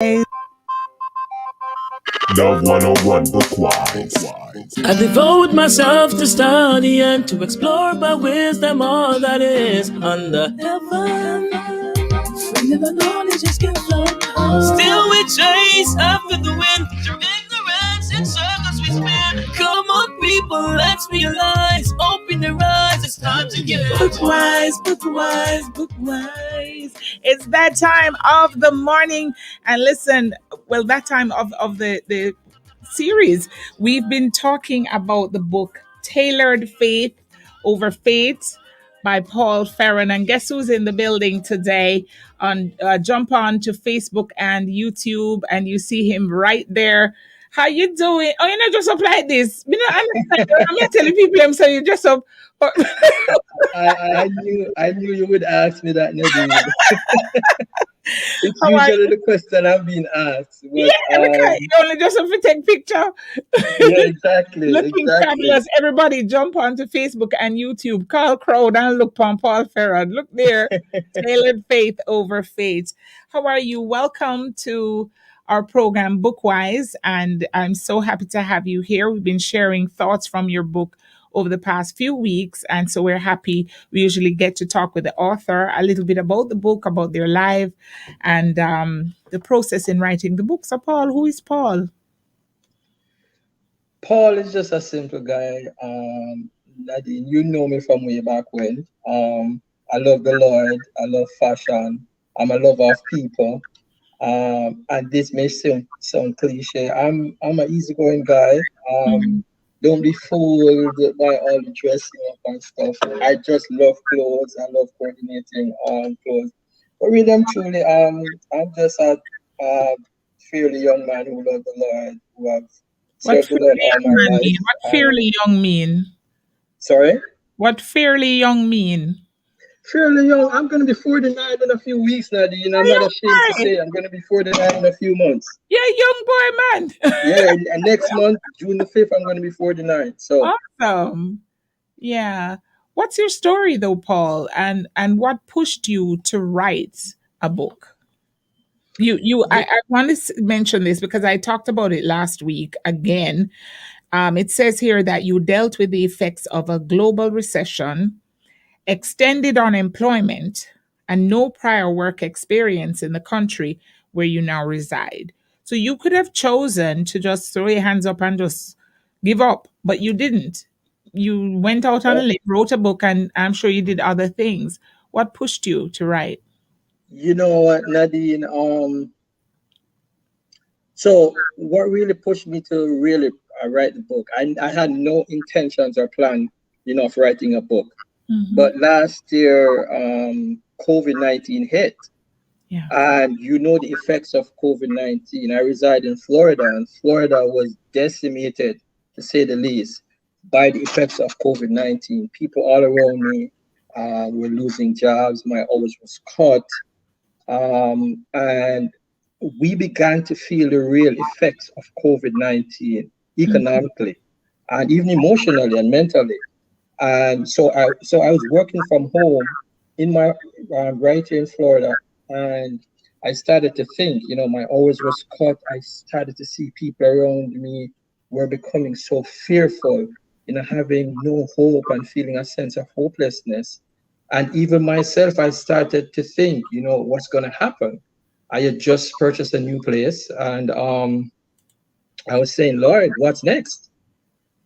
Love 101 Bookwise. I devote myself to study and to explore by wisdom all that is under heaven. Freedom and knowledge is given. Still we chase after the wind. Through ignorance in circles we spin. Come on people, let's realize. Open your eyes, it's time to get Bookwise, Bookwise, Bookwise. It's that time of the morning. And listen, well, that time of the series, we've been talking about the book Tailored Faith Over Faith by Paul Fearon. And guess who's in the building today? Jump on to Facebook and YouTube, and you see him right there. How you doing? Oh, you know, just up like this. You know, I'm telling people, I'm saying you just up. I knew you would ask me that, Nadine. It's usually the question I'm being asked. But, because you only just have to take picture. Yeah, exactly. Looking fabulous. Everybody jump onto Facebook and YouTube. Call crowd and look on Paul Fearon. Look there. Tailored Faith Over Faith. How are you? Welcome to our program Bookwise, and I'm so happy to have you here. We've been sharing thoughts from your book over the past few weeks, and so we're happy. We usually get to talk with the author a little bit about the book, about their life, and the process in writing the book. So Paul, who is Paul? Paul is just a simple guy. Nadine, you know me from way back when. I love the Lord. I love fashion. I'm a lover of people. And this may sound cliche. I'm an easygoing guy. Don't be fooled by all the dressing up and stuff. I just love clothes. I love coordinating clothes. But really and truly, I'm just a fairly young man who loves the Lord, who have served the Lord all my life. What fairly young mean? Sorry? What fairly young mean? Fairly young. I'm going to be 49 in a few weeks, Nadine. I'm not ashamed to say I'm going to be 49 in a few months. Yeah, young boy, man. Yeah, and next month, June the 5th, I'm going to be 49. So awesome. Yeah. What's your story though, Paul? And what pushed you to write a book? I want to mention this because I talked about it last week again. It says here that you dealt with the effects of a global recession, extended unemployment, and no prior work experience in the country where you now reside. So you could have chosen to just throw your hands up and just give up, but you didn't. You went out on a limb, wrote a book, and I'm sure you did other things. What pushed you to write? You know what, Nadine? So what really pushed me to really write the book? I had no intentions or plan, of writing a book. Mm-hmm. But last year, COVID-19 hit. Yeah. And the effects of COVID-19. I reside in Florida, and Florida was decimated, to say the least, by the effects of COVID-19. People all around me were losing jobs. My hours was cut. And we began to feel the real effects of COVID-19 economically, and even emotionally and mentally. And so I was working from home in my right here in Florida, and I started to think, my hours was cut. I started to see people around me were becoming so fearful, having no hope and feeling a sense of hopelessness. And even myself, I started to think, what's going to happen? I had just purchased a new place, and I was saying, Lord, what's next?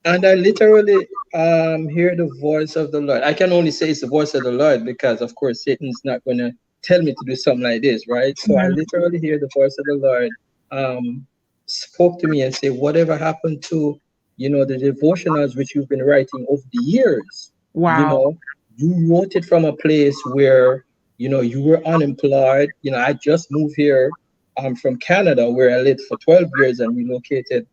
And I literally hear the voice of the Lord. I can only say it's the voice of the Lord because, of course, Satan's not going to tell me to do something like this, right? So I literally hear the voice of the Lord spoke to me and say, whatever happened to, the devotionals which you've been writing over the years? Wow. You wrote it from a place where, you were unemployed. I just moved here from Canada, where I lived for 12 years and relocated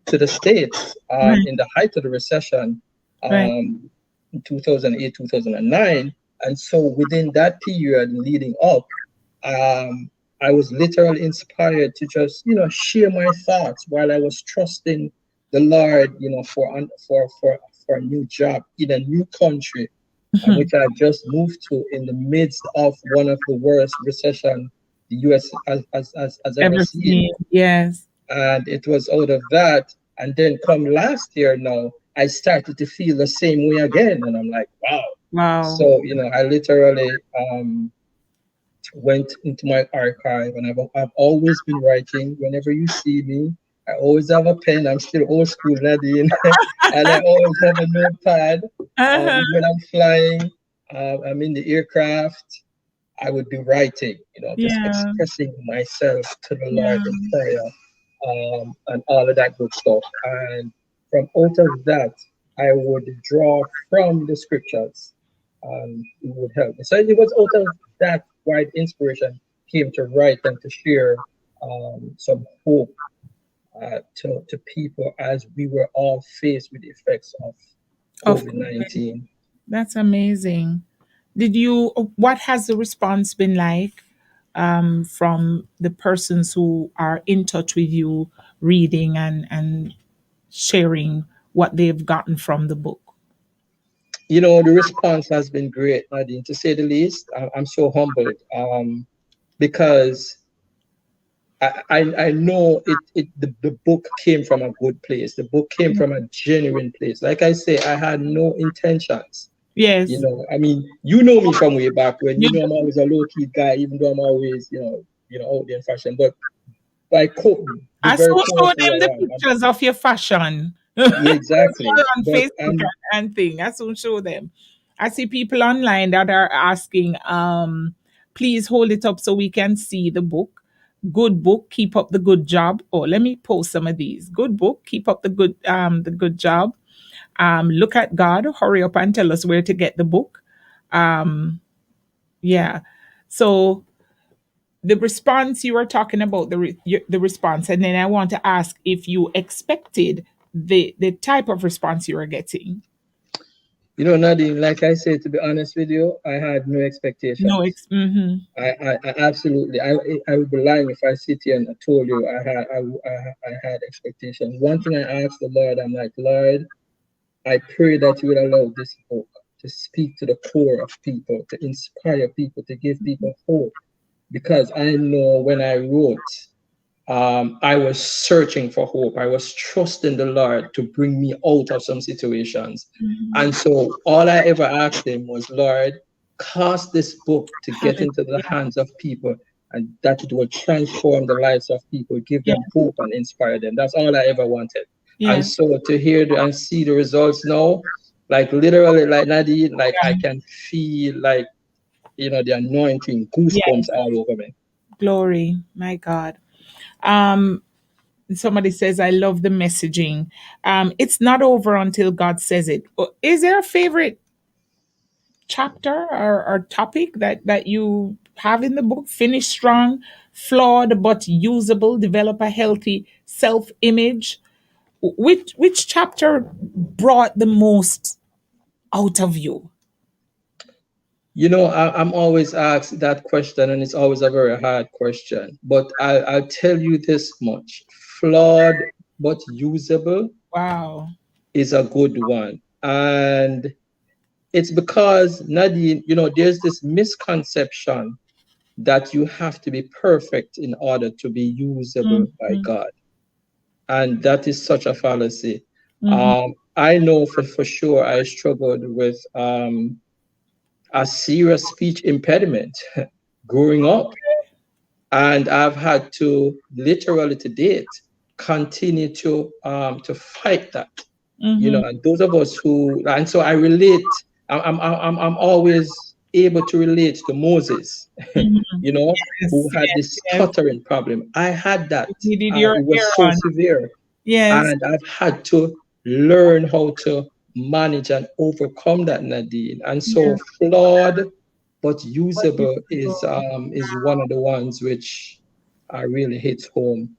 to the States in the height of the recession in 2008, 2009. And so within that period leading up, I was literally inspired to just, share my thoughts while I was trusting the Lord, for a new job in a new country, which I just moved to in the midst of one of the worst recession the US has ever Ever seen. seen? Yes. And it was out of that. And then come last year now, I started to feel the same way again. And I'm like, wow. Wow. So, I literally went into my archive, and I've always been writing. Whenever you see me, I always have a pen. I'm still old school, Nadine. And I always have a notepad. Uh-huh. Even when I'm flying, I'm in the aircraft, I would be writing, just Yeah. expressing myself to the Yeah. Lord in prayer, and all of that good stuff. And from out of that, I would draw from the scriptures, and it would help me. So it was out of that wide inspiration came to write and to share some hope to people as we were all faced with the effects of Of COVID course. 19. That's amazing. What has the response been like from the persons who are in touch with you, reading and sharing what they've gotten from the book? The response has been great, Nadine, to say the least. I'm so humbled, because I know the book came from a good place. The book came from a genuine place. Like I say, I had no intentions. Yes. I mean, you know me from way back when. You, I'm always a low key guy, even though I'm always, out there in fashion. But by the I very saw core of who them the I am, pictures of your fashion yeah, exactly. on But Facebook and thing. I soon show them. I see people online that are asking, please hold it up so we can see the book. Good book, keep up the good job. Oh, let me post some of these. Good book, keep up the good job. Look at God, hurry up and tell us where to get the book. Um, yeah. So the response you were talking about, the response, and then I want to ask if you expected the type of response you were getting. Nadine, like I said, to be honest with you, I had no No, expectations. mm-hmm. I absolutely, I would be lying if I sit here and I told you I had expectations. One thing I asked the Lord, I'm like, Lord, I pray that you would allow this book to speak to the core of people, to inspire people, to give people hope. Because I know when I wrote, I was searching for hope. I was trusting the Lord to bring me out of some situations. And so all I ever asked him was, Lord, cause this book to get into the Hallelujah. hands of people, and that it will transform the lives of people, give Yeah. them hope and inspire them. That's all I ever wanted. And Yeah. so to hear and see the results now, like literally, like Nadine, like I can feel like, the anointing, Yeah. goosebumps all over me. Glory, my God. Um, Somebody says, I love the messaging. It's not over until God says it. Is there a favorite chapter or topic that you have in the book? Finish strong, flawed but usable, develop a healthy self-image. Which chapter brought the most out of you? I'm always asked that question, and it's always a very hard question. But I'll tell you this much: flawed but usable Wow. is a good one. And it's because, Nadine, there's this misconception that you have to be perfect in order to be usable by Mm-hmm. God. And that is such a fallacy. Mm-hmm. I know for sure I struggled with a serious speech impediment growing up. And I've had to literally to date continue to fight that. Mm-hmm. And those of us who, and so I relate. I'm always able to relate to Moses, Mm-hmm. you know, Yes, who had yes, this yes. stuttering problem. I had that. You did your It was so Aaron. severe, Yes. and I've had to learn how to manage and overcome that, Nadine. And Yeah. so flawed but What you usable go. is one of the ones which really hits home,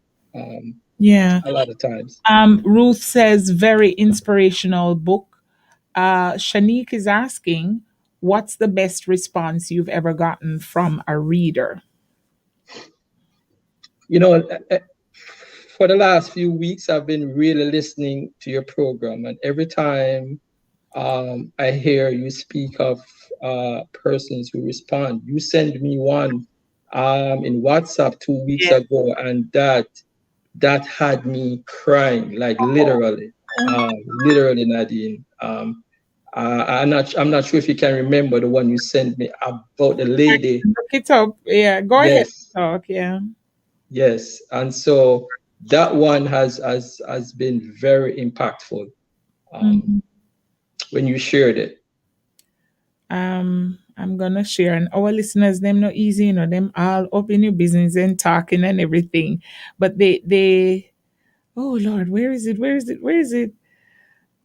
Yeah. a lot of times. Ruth says, very inspirational book. Shanique is asking, what's the best response you've ever gotten from a reader? You know, for the last few weeks, I've been really listening to your program, and every time I hear you speak of persons who respond, you send me one in WhatsApp 2 weeks Yes. ago, and that had me crying, like literally, Nadine. I'm not sure if you can remember the one you sent me about the lady. Look it up. Yeah. Go ahead. Yes, Talk. Yeah. yes, and so that one has been very impactful um, Mhm. when you shared it. I'm gonna share, and our listeners, them not easy, them all up in your business and talking and everything. But they oh Lord, where is it? Where is it? Where is it?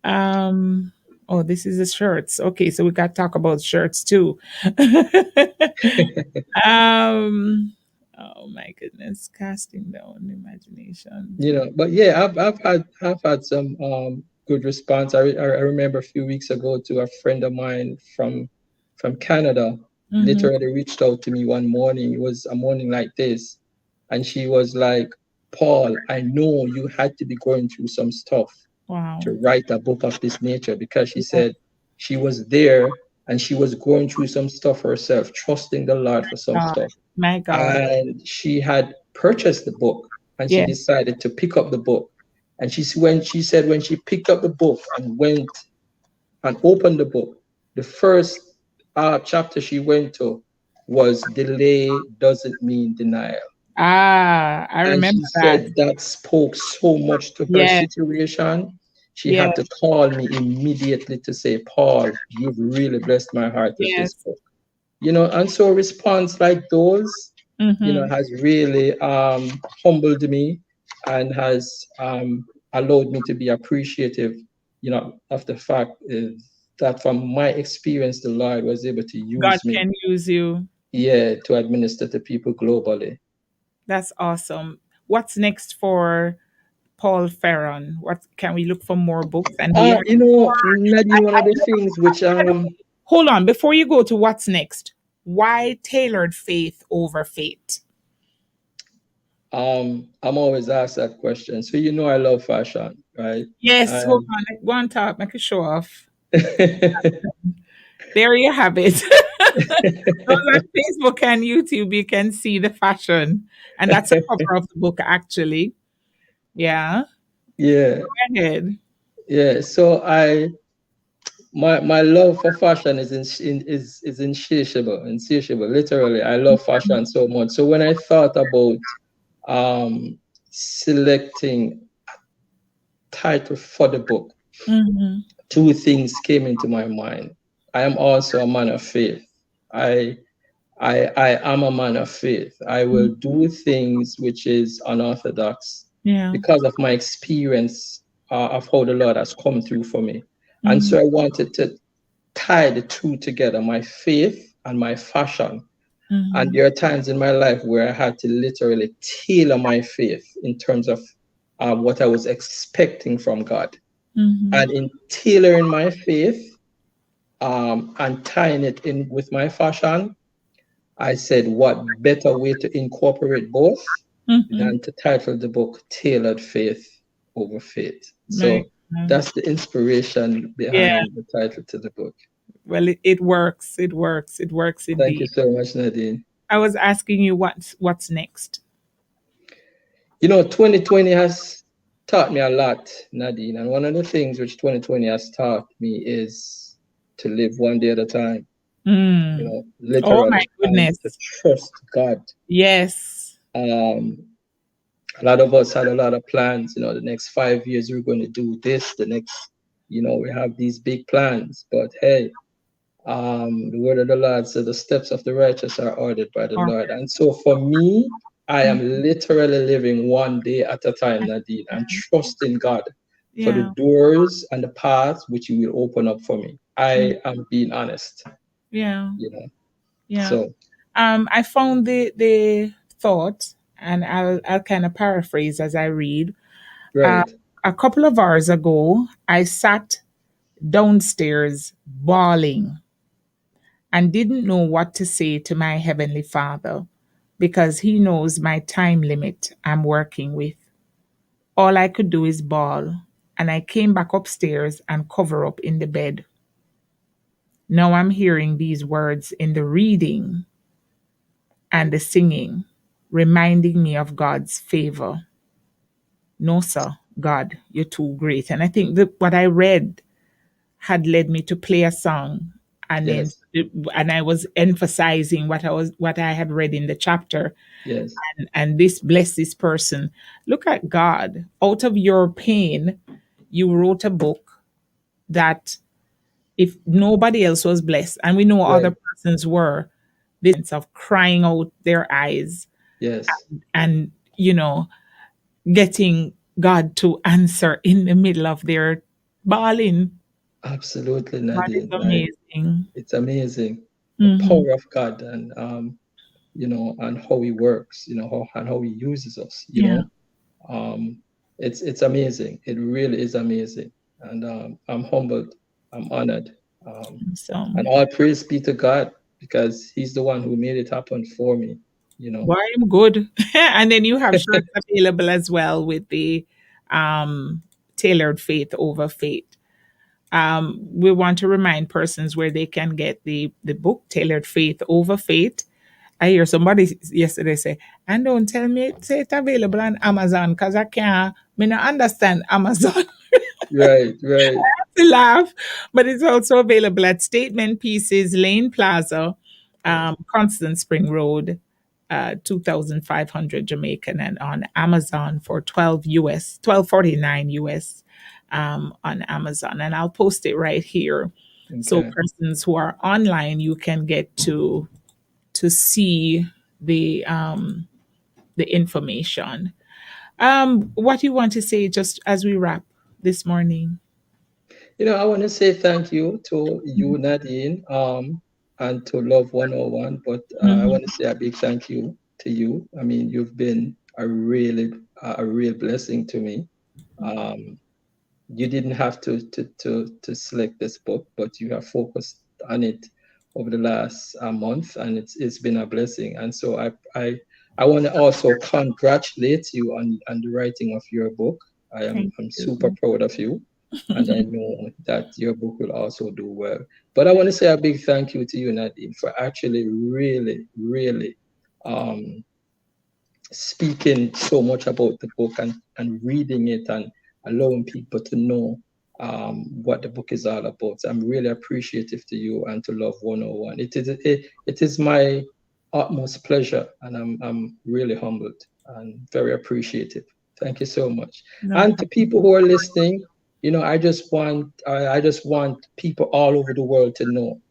Um oh, this is the shirts. Okay, so we got to talk about shirts too. um oh my goodness, casting down imagination. But yeah, I've had some good response. I remember a few weeks ago to a friend of mine from Canada Mm-hmm. literally reached out to me one morning. It was a morning like this, and she was like, "Paul, I know you had to be going through some stuff Wow. to write a book of this nature," because she Yeah. said she was there and she was going through some stuff herself, trusting the Lord for some God. stuff, My God. and she had purchased the book and she Yeah. decided to pick up the book. And she said when she picked up the book and went and opened the book, the first chapter she went to was delay doesn't mean denial. Ah, I And she remember that. said that spoke so much to her Yes. situation. She Yes. had to call me immediately to say, Paul, you've really blessed my heart with this Yes. book. And so a response like those, Mm-hmm. has really humbled me and has allowed me to be appreciative, of the fact that from my experience, the Lord was able to God use me, can use you. yeah, to administer to people globally. That's awesome. What's next for Paul Fearon? What can we look for more books? And do you have Nadine, one of the things which hold on before you go to what's next? Why tailored faith over fate? I'm always asked that question. So I love fashion, right? Yes, hold And on. Go on top, make a show off. There you have it. Those on Facebook and YouTube, you can see the fashion. And that's a cover of the book, actually. Yeah. yeah, Go ahead. yeah. So my love for fashion is insatiable. Literally, I love fashion so much. So when I thought about selecting title for the book, Mm-hmm. two things came into my mind. I am also a man of faith. I I am a man of faith. I will do things which is unorthodox Yeah. because of my experience of how the Lord has come through for me. And Mm-hmm. so I wanted to tie the two together, my faith and my fashion. And Mm-hmm. there are times in my life where I had to literally tailor my faith in terms of what I was expecting from God. Mm-hmm. And in tailoring my faith and tying it in with my fashion, I said, what better way to incorporate both Mm-hmm. than to title the book Tailored Faith Over Faith? My So God. that's the inspiration Yeah. behind the title to the book. Well, it works. It works. It works Thank you indeed. so much, Nadine. I was asking you what's next. 2020 has taught me a lot, Nadine. And one of the things which 2020 has taught me is to live one day at a time, Mm. Oh my literally, and to goodness. trust God. Yes. Um, a lot of us had a lot of plans. The next 5 years we're going to do this. The next, we have these big plans. But hey, the word of the Lord says the steps of the righteous are ordered by the Or- Lord. And so for me, I am literally living one day at a time, Nadine, and trusting God for the Yeah. doors and the paths which He will open up for me. Mm. I am being honest, Yeah. you know. Yeah. So I found the thought, and I'll kind of paraphrase as I read. Uh, right. a couple of hours ago, I sat downstairs bawling and didn't know what to say to my heavenly Father because He knows my time limit I'm working with. All I could do is bawl, and I came back upstairs and cover up in the bed. Now I'm hearing these words in the reading. and the singing, reminding me of God's favor. No, sir, God, you're too great. And I think that what I read had led me to play a song, and then Yes. and I was emphasizing what I had read in the chapter, Yes. and this bless this person. Look at God. Out of your pain, you wrote a book that if nobody else was blessed, and we know other Right. persons were, this of crying out their eyes Yes. and getting God to answer in the middle of their bawling. Absolutely, God is Nadine. Like, amazing. it's amazing the Hmm. power of God, and and how He works, how He uses us. Yeah. It's amazing. It really is amazing, and I'm humbled. I'm honored. So, And all praise be to God, because He's the one who made it happen for me. You know. why I'm good. And then you have shirts available as well with the um, tailored faith over faith. We want to remind persons where they can get the book Tailored Faith Over Faith. I hear somebody yesterday say, and don't tell me say it available on Amazon because I can't me not understand Amazon. Right. Right. To laugh, but it's also available at Statement Pieces, Lane Plaza, Yes. Constant Spring Road, 2500 Jamaican, and on Amazon for 12.49 US on Amazon. And I'll post it right here. So Okay. persons who are online, you can get to see the information. What you want to say just as we wrap this morning? I want to say thank you to you, Nadine, and to Love 101. But I Mhm. want to say a big thank you to you. I mean, you've been a real blessing to me. Um, you didn't have to select this book, but you have focused on it over the last month, and it's been a blessing. And so I want to also congratulate you on the writing of your book. Thank I'm super you. proud of you, and I know that your book will also do well. But I want to say a big thank you to you, Nadine, for actually really, really um, speaking so much about the book, and reading it, and allowing people to know what the book is all about. So I'm really appreciative to you and to Love 101. It is my utmost pleasure, and I'm really humbled and very appreciative. Thank you so much. No And to problem. people who are listening, I just want people all over the world to know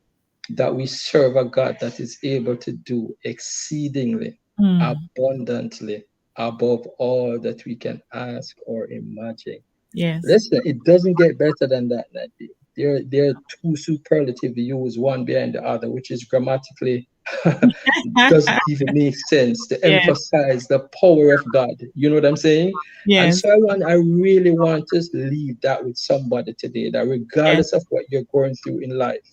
that we serve a God that is able to do exceedingly, Mm, abundantly, above all that we can ask or imagine. yes. Listen, it doesn't get better than that, Nadine. There are two superlative used one behind the other, which is grammatically doesn't even make sense to Yes. emphasize the power of God. You know what I'm saying? And Yes. so I really want to leave that with somebody today, that Yes. regardless of what you're going through in life,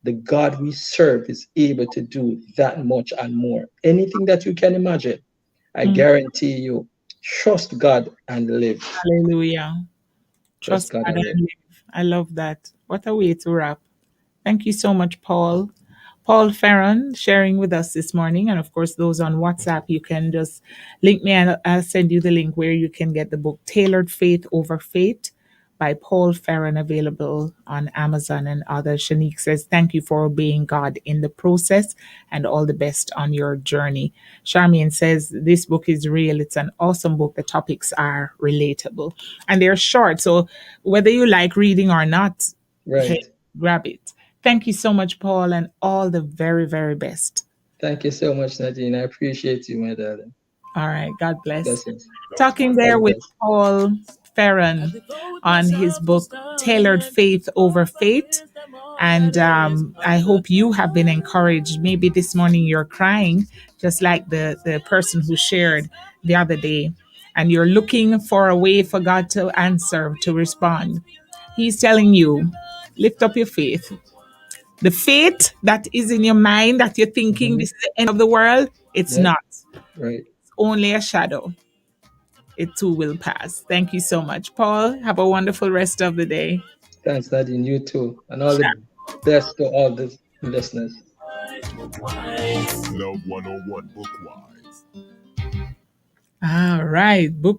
the God we serve is able to do that much and more. Anything that you can imagine, I Mm, guarantee you, trust God and live. hallelujah. Trust Trust God God and live. and live. I love that. What a way to wrap. Thank you so much, Paul. Paul Fearon sharing with us this morning. And of course, those on WhatsApp, you can just link me and I'll send you the link where you can get the book Tailored Faith Over Faith by Paul Fearon, available on Amazon and others. Shanique says, thank you for obeying God in the process and all the best on your journey. Charmian says, this book is real. It's an awesome book. The topics are relatable and they're short. So whether you like reading or not, hey, Right. grab it. Thank you so much, Paul, and all the very, very best. Thank you so much, Nadine. I appreciate you, my darling. All right. God bless. Blessings. Talking All there the with best. Paul Fearon on his book, Tailored Faith Over Faith. And I hope you have been encouraged. Maybe this morning you're crying, just like the person who shared the other day, and you're looking for a way for God to answer, to respond. He's telling you, lift up your faith. The faith that is in your mind that you're thinking Hmm. this is the end of the world, it's Yep. not. Right. It's only a shadow. It too will pass. Thank you so much, Paul. Have a wonderful rest of the day. Thanks, Nadine. You too. And all the best to all the listeners. Love 101 Bookwise. All right, book